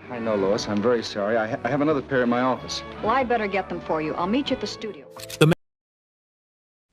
I know, Lois. I'm very sorry. I have another pair in my office. Well, I'd better get them for you. I'll meet you at the studio.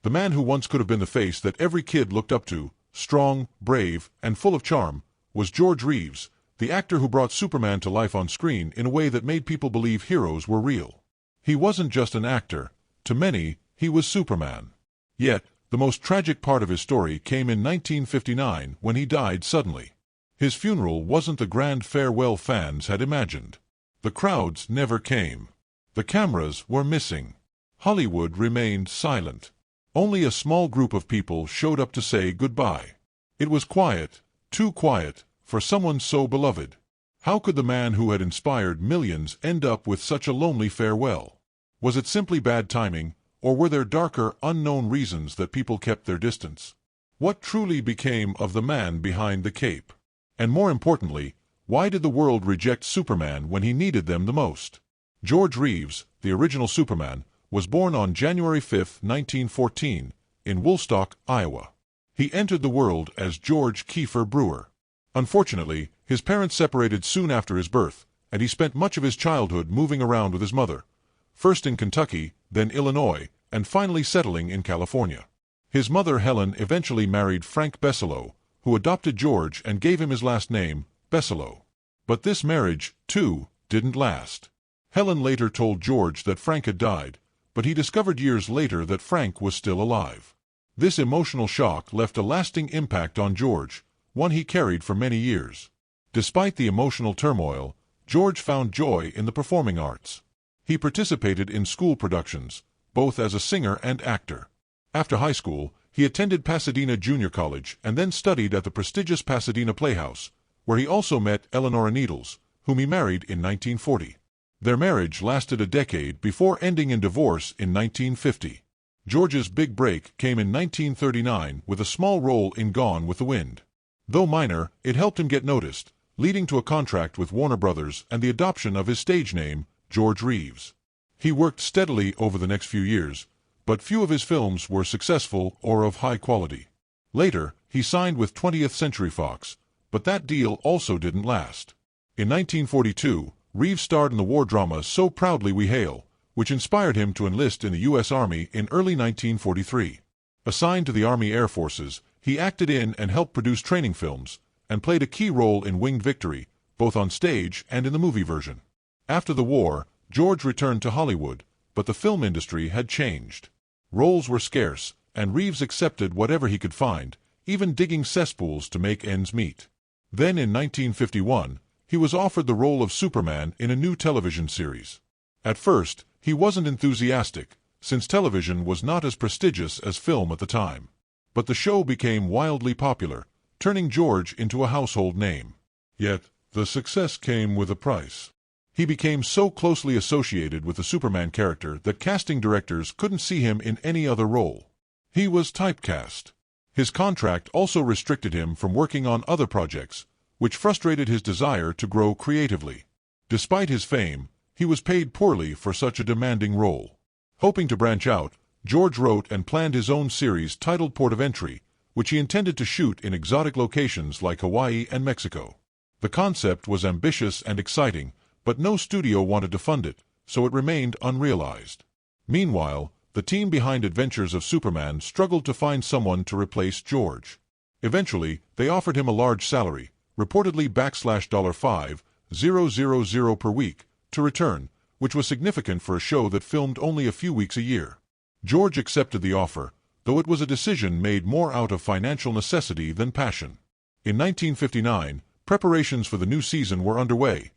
The man who once could have been the face that every kid looked up to, strong, brave, and full of charm, was George Reeves, the actor who brought Superman to life on screen in a way that made people believe heroes were real. He wasn't just an actor. To many, he was Superman. Yet, the most tragic part of his story came in 1959 when he died suddenly. His funeral wasn't the grand farewell fans had imagined. The crowds never came. The cameras were missing. Hollywood remained silent. Only a small group of people showed up to say goodbye. It was quiet, too quiet, for someone so beloved. How could the man who had inspired millions end up with such a lonely farewell? Was it simply bad timing, or were there darker, unknown reasons that people kept their distance? What truly became of the man behind the cape? And more importantly, why did the world reject Superman when he needed them the most? George Reeves, the original Superman, was born on January 5, 1914, in Woolstock, Iowa. He entered the world as George Kiefer Brewer. Unfortunately, his parents separated soon after his birth, and he spent much of his childhood moving around with his mother, first in Kentucky, then Illinois, and finally settling in California. His mother Helen eventually married Frank Besselo, who adopted George and gave him his last name, Besselo. But this marriage, too, didn't last. Helen later told George that Frank had died, but he discovered years later that Frank was still alive. This emotional shock left a lasting impact on George, one he carried for many years. Despite the emotional turmoil, George found joy in the performing arts. He participated in school productions, both as a singer and actor. After high school, he attended Pasadena Junior College and then studied at the prestigious Pasadena Playhouse, where he also met Eleanora Needles, whom he married in 1940. Their marriage lasted a decade before ending in divorce in 1950. George's big break came in 1939 with a small role in Gone with the Wind. Though minor, it helped him get noticed, leading to a contract with Warner Brothers and the adoption of his stage name, George Reeves. He worked steadily over the next few years, but few of his films were successful or of high quality. Later, he signed with 20th Century Fox, but that deal also didn't last. In 1942, Reeves starred in the war drama So Proudly We Hail, which inspired him to enlist in the U.S. Army in early 1943. Assigned to the Army Air Forces, he acted in and helped produce training films, and played a key role in Winged Victory, both on stage and in the movie version. After the war, George returned to Hollywood, but the film industry had changed. Roles were scarce, and Reeves accepted whatever he could find, even digging cesspools to make ends meet. Then in 1951, he was offered the role of Superman in a new television series. At first, he wasn't enthusiastic, since television was not as prestigious as film at the time. But the show became wildly popular, turning George into a household name. Yet, the success came with a price. He became so closely associated with the Superman character that casting directors couldn't see him in any other role. He was typecast. His contract also restricted him from working on other projects, which frustrated his desire to grow creatively. Despite his fame, he was paid poorly for such a demanding role. Hoping to branch out, George wrote and planned his own series titled Port of Entry, which he intended to shoot in exotic locations like Hawaii and Mexico. The concept was ambitious and exciting, but no studio wanted to fund it, so it remained unrealized. Meanwhile, the team behind Adventures of Superman struggled to find someone to replace George. Eventually, they offered him a large salary, reportedly $5,000 per week, to return, which was significant for a show that filmed only a few weeks a year. George accepted the offer, though it was a decision made more out of financial necessity than passion. In 1959, preparations for the new season were underway.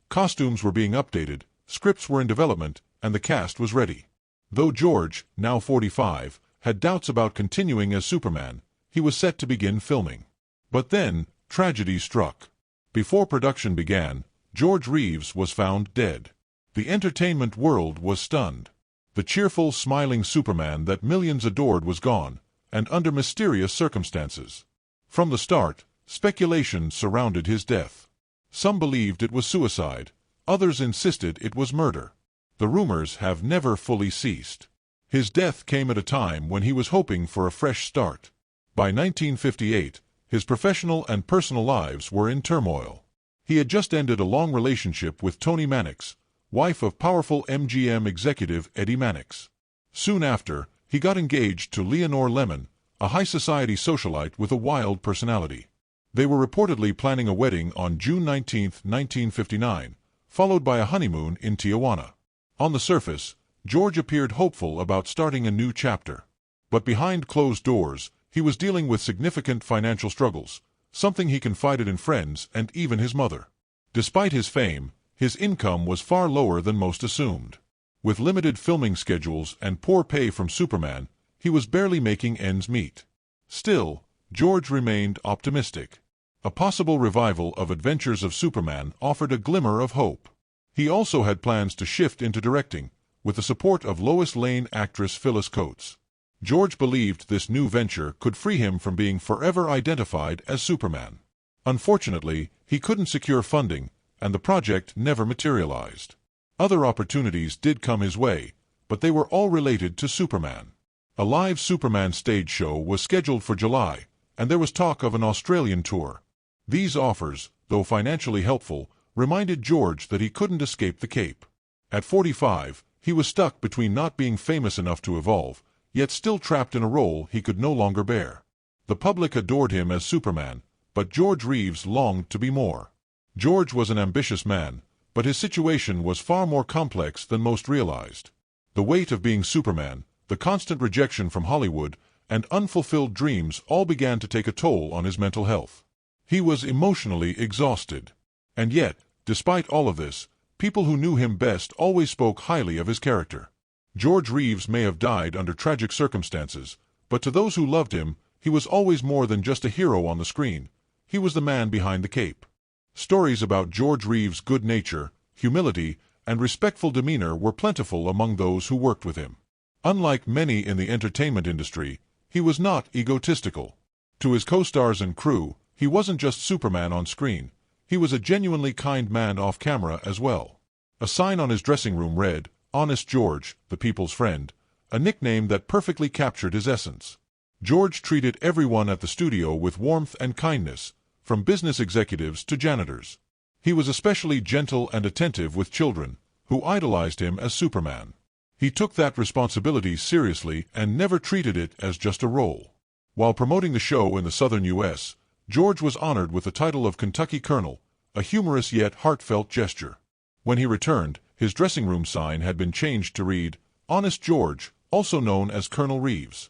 Costumes were being updated, scripts were in development, and the cast was ready. Though George, now 45, had doubts about continuing as Superman, he was set to begin filming. But then, tragedy struck. Before production began, George Reeves was found dead. The entertainment world was stunned. The cheerful, smiling Superman that millions adored was gone, and under mysterious circumstances. From the start, speculation surrounded his death. Some believed it was suicide, others insisted it was murder. The rumors have never fully ceased. His death came at a time when he was hoping for a fresh start. By 1958, his professional and personal lives were in turmoil. He had just ended a long relationship with Toni Mannix, wife of powerful MGM executive Eddie Mannix. Soon after, he got engaged to Leonore Lemon, a high-society socialite with a wild personality. They were reportedly planning a wedding on June 19, 1959, followed by a honeymoon in Tijuana. On the surface, George appeared hopeful about starting a new chapter. But behind closed doors, he was dealing with significant financial struggles, something he confided in friends and even his mother. Despite his fame, his income was far lower than most assumed. With limited filming schedules and poor pay from Superman, he was barely making ends meet. Still, George remained optimistic. A possible revival of Adventures of Superman offered a glimmer of hope. He also had plans to shift into directing, with the support of Lois Lane actress Phyllis Coates. George believed this new venture could free him from being forever identified as Superman. Unfortunately, he couldn't secure funding, and the project never materialized. Other opportunities did come his way, but they were all related to Superman. A live Superman stage show was scheduled for July, and there was talk of an Australian tour. These offers, though financially helpful, reminded George that he couldn't escape the Cape. At 45, he was stuck between not being famous enough to evolve, yet still trapped in a role he could no longer bear. The public adored him as Superman, but George Reeves longed to be more. George was an ambitious man, but his situation was far more complex than most realized. The weight of being Superman, the constant rejection from Hollywood, and unfulfilled dreams all began to take a toll on his mental health. He was emotionally exhausted. And yet, despite all of this, people who knew him best always spoke highly of his character. George Reeves may have died under tragic circumstances, but to those who loved him, he was always more than just a hero on the screen. He was the man behind the cape. Stories about George Reeves' good nature, humility, and respectful demeanor were plentiful among those who worked with him. Unlike many in the entertainment industry, he was not egotistical. To his co-stars and crew, he wasn't just Superman on screen. He was a genuinely kind man off camera as well. A sign on his dressing room read, "Honest George, the people's friend," a nickname that perfectly captured his essence. George treated everyone at the studio with warmth and kindness, from business executives to janitors. He was especially gentle and attentive with children, who idolized him as Superman. He took that responsibility seriously and never treated it as just a role. While promoting the show in the southern U.S., George was honored with the title of Kentucky Colonel, a humorous yet heartfelt gesture. When he returned, his dressing room sign had been changed to read, "Honest George," also known as Colonel Reeves.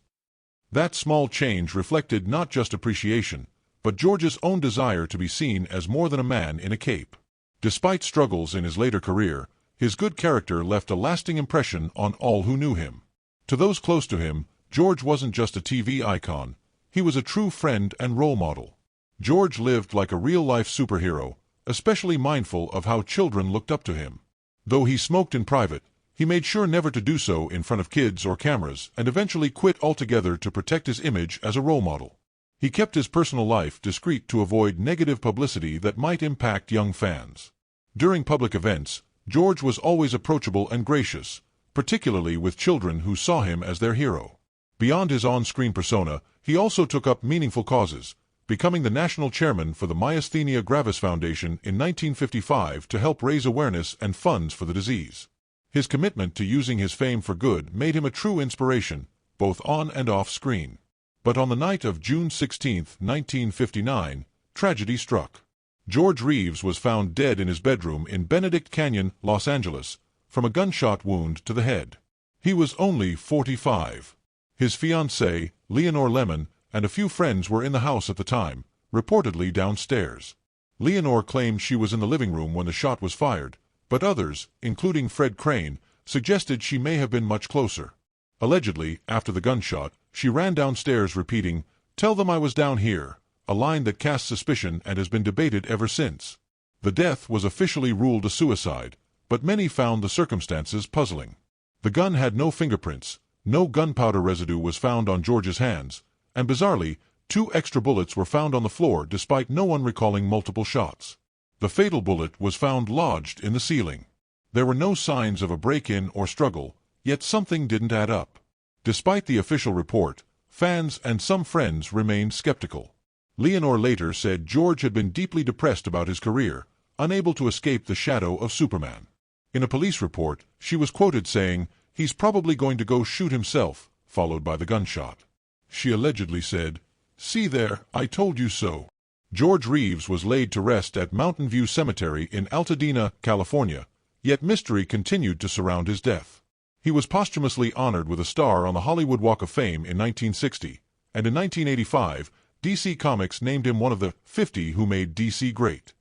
That small change reflected not just appreciation, but George's own desire to be seen as more than a man in a cape. Despite struggles in his later career, his good character left a lasting impression on all who knew him. To those close to him, George wasn't just a TV icon. He was a true friend and role model. George lived like a real-life superhero, especially mindful of how children looked up to him. Though he smoked in private, he made sure never to do so in front of kids or cameras and eventually quit altogether to protect his image as a role model. He kept his personal life discreet to avoid negative publicity that might impact young fans. During public events, George was always approachable and gracious, particularly with children who saw him as their hero. Beyond his on-screen persona, he also took up meaningful causes, becoming the national chairman for the Myasthenia Gravis Foundation in 1955 to help raise awareness and funds for the disease. His commitment to using his fame for good made him a true inspiration, both on and off screen. But on the night of June 16, 1959, tragedy struck. George Reeves was found dead in his bedroom in Benedict Canyon, Los Angeles, from a gunshot wound to the head. He was only 45. His fiancée, Leonore Lemon, and a few friends were in the house at the time, reportedly downstairs. Leonore claimed she was in the living room when the shot was fired, but others, including Fred Crane, suggested she may have been much closer. Allegedly, after the gunshot, she ran downstairs repeating, "Tell them I was down here," a line that cast suspicion and has been debated ever since. The death was officially ruled a suicide, but many found the circumstances puzzling. The gun had no fingerprints, no gunpowder residue was found on George's hands, and bizarrely, 2 extra bullets were found on the floor despite no one recalling multiple shots. The fatal bullet was found lodged in the ceiling. There were no signs of a break-in or struggle, yet something didn't add up. Despite the official report, fans and some friends remained skeptical. Leonore later said George had been deeply depressed about his career, unable to escape the shadow of Superman. In a police report, she was quoted saying, "He's probably going to go shoot himself," followed by the gunshot. She allegedly said, "See there, I told you so." George Reeves was laid to rest at Mountain View Cemetery in Altadena, California, yet mystery continued to surround his death. He was posthumously honored with a star on the Hollywood Walk of Fame in 1960, and in 1985, DC Comics named him one of the 50 who made DC great.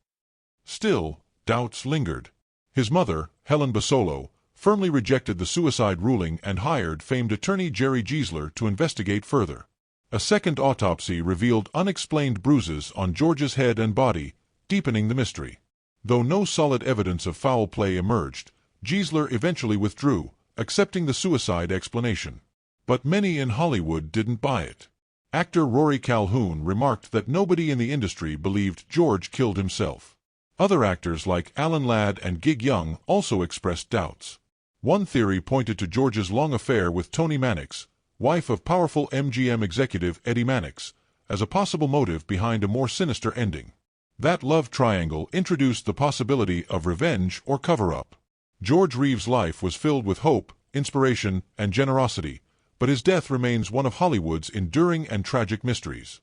Still, doubts lingered. His mother, Helen Basolo, firmly rejected the suicide ruling and hired famed attorney Jerry Giesler to investigate further. A second autopsy revealed unexplained bruises on George's head and body, deepening the mystery. Though no solid evidence of foul play emerged, Giesler eventually withdrew, accepting the suicide explanation. But many in Hollywood didn't buy it. Actor Rory Calhoun remarked that nobody in the industry believed George killed himself. Other actors like Alan Ladd and Gig Young also expressed doubts. One theory pointed to George's long affair with Toni Mannix, wife of powerful MGM executive Eddie Mannix, as a possible motive behind a more sinister ending. That love triangle introduced the possibility of revenge or cover-up. George Reeves' life was filled with hope, inspiration, and generosity, but his death remains one of Hollywood's enduring and tragic mysteries.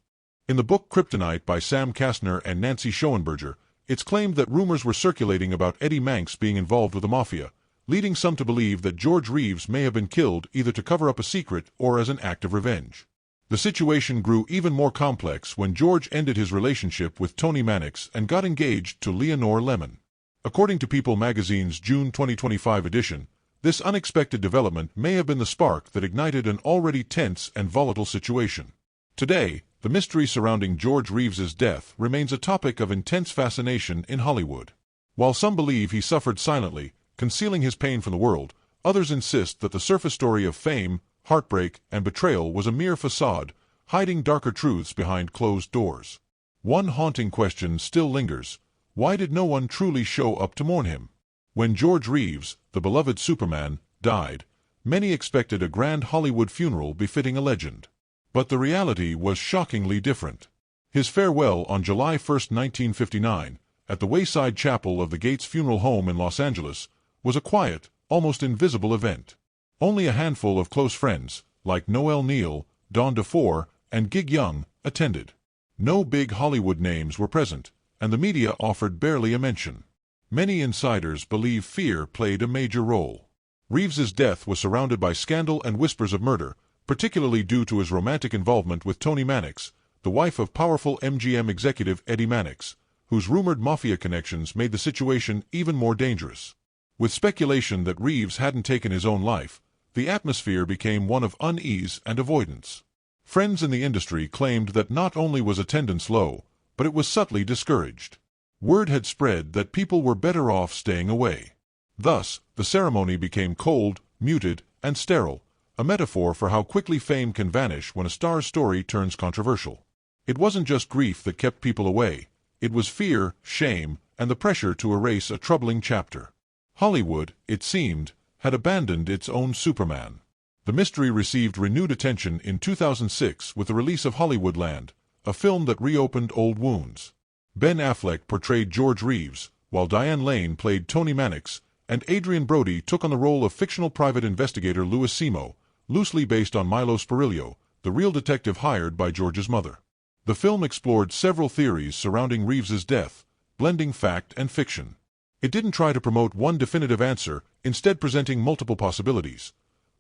In the book Kryptonite by Sam Kastner and Nancy Schoenberger, it's claimed that rumors were circulating about Eddie Mannix being involved with the mafia, leading some to believe that George Reeves may have been killed either to cover up a secret or as an act of revenge. The situation grew even more complex when George ended his relationship with Toni Mannix and got engaged to Leonore Lemon. According to People magazine's June 2025 edition, this unexpected development may have been the spark that ignited an already tense and volatile situation. Today, the mystery surrounding George Reeves's death remains a topic of intense fascination in Hollywood. While some believe he suffered silently, concealing his pain from the world, others insist that the surface story of fame, heartbreak, and betrayal was a mere facade, hiding darker truths behind closed doors. One haunting question still lingers: why did no one truly show up to mourn him? When George Reeves, the beloved Superman, died, many expected a grand Hollywood funeral befitting a legend. But the reality was shockingly different. His farewell on July 1, 1959, at the Wayside Chapel of the Gates Funeral Home in Los Angeles, was a quiet, almost invisible event. Only a handful of close friends, like Noel Neill, Don DeFore, and Gig Young, attended. No big Hollywood names were present, and the media offered barely a mention. Many insiders believe fear played a major role. Reeves's death was surrounded by scandal and whispers of murder, particularly due to his romantic involvement with Toni Mannix, the wife of powerful MGM executive Eddie Mannix, whose rumored mafia connections made the situation even more dangerous. With speculation that Reeves hadn't taken his own life, the atmosphere became one of unease and avoidance. Friends in the industry claimed that not only was attendance low, but it was subtly discouraged. Word had spread that people were better off staying away. Thus, the ceremony became cold, muted, and sterile, a metaphor for how quickly fame can vanish when a star's story turns controversial. It wasn't just grief that kept people away, it was fear, shame, and the pressure to erase a troubling chapter. Hollywood, it seemed, had abandoned its own Superman. The mystery received renewed attention in 2006 with the release of Hollywoodland, a film that reopened old wounds. Ben Affleck portrayed George Reeves, while Diane Lane played Toni Mannix, and Adrian Brody took on the role of fictional private investigator Louis Simo, loosely based on Milo Spirilio, the real detective hired by George's mother. The film explored several theories surrounding Reeves's death, blending fact and fiction. It didn't try to promote one definitive answer, instead presenting multiple possibilities.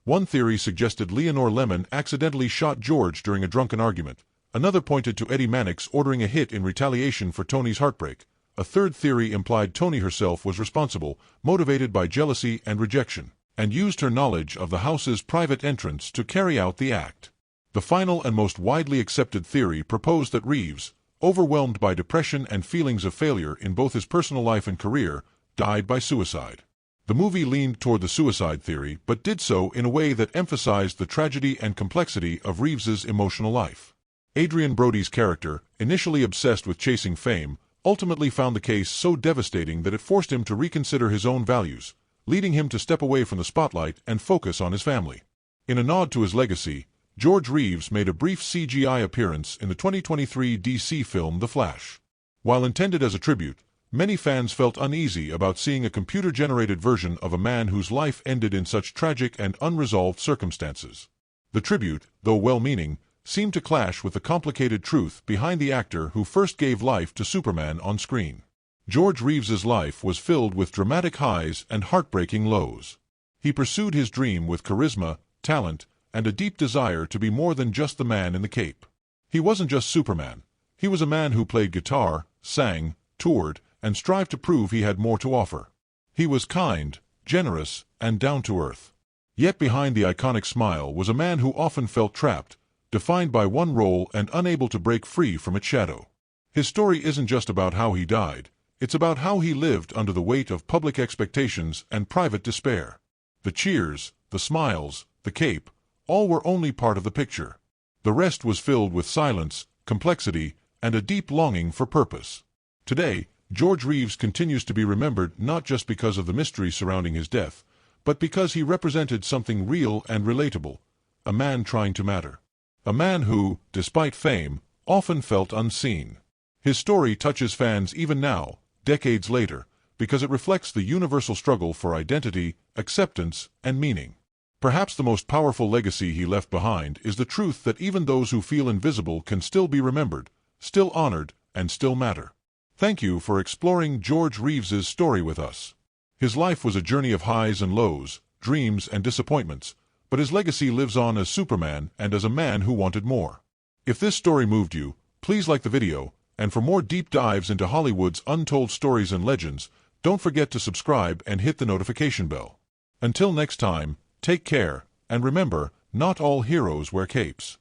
One theory suggested Leonore Lemon accidentally shot George during a drunken argument. Another pointed to Eddie Mannix ordering a hit in retaliation for Toni's heartbreak. A third theory implied Toni herself was responsible, motivated by jealousy and rejection, and used her knowledge of the house's private entrance to carry out the act. The final and most widely accepted theory proposed that Reeves, overwhelmed by depression and feelings of failure in both his personal life and career, died by suicide. The movie leaned toward the suicide theory, but did so in a way that emphasized the tragedy and complexity of Reeves's emotional life. Adrian Brody's character, initially obsessed with chasing fame, ultimately found the case so devastating that it forced him to reconsider his own values, leading him to step away from the spotlight and focus on his family. In a nod to his legacy, George Reeves made a brief CGI appearance in the 2023 DC film The Flash. While intended as a tribute, Many fans felt uneasy about seeing a computer-generated version of a man whose life ended in such tragic and unresolved circumstances. The tribute, though well-meaning, seemed to clash with the complicated truth behind the actor who first gave life to Superman on screen. George Reeves's life was filled with dramatic highs and heartbreaking lows. He pursued his dream with charisma, talent, and a deep desire to be more than just the man in the cape. He wasn't just Superman. He was a man who played guitar, sang, toured, and strived to prove he had more to offer. He was kind, generous, and down-to-earth. Yet behind the iconic smile was a man who often felt trapped, defined by one role and unable to break free from its shadow. His story isn't just about how he died. It's about how he lived under the weight of public expectations and private despair. The cheers, the smiles, the cape, all were only part of the picture. The rest was filled with silence, complexity, and a deep longing for purpose. Today, George Reeves continues to be remembered not just because of the mystery surrounding his death, but because he represented something real and relatable, a man trying to matter. A man who, despite fame, often felt unseen. His story touches fans even now, decades later, because it reflects the universal struggle for identity, acceptance, and meaning. Perhaps the most powerful legacy he left behind is the truth that even those who feel invisible can still be remembered, still honored, and still matter. Thank you for exploring George Reeves's story with us. His life was a journey of highs and lows, dreams and disappointments, but his legacy lives on as Superman and as a man who wanted more. If this story moved you, please like the video, and for more deep dives into Hollywood's untold stories and legends, don't forget to subscribe and hit the notification bell. Until next time, take care, and remember, not all heroes wear capes.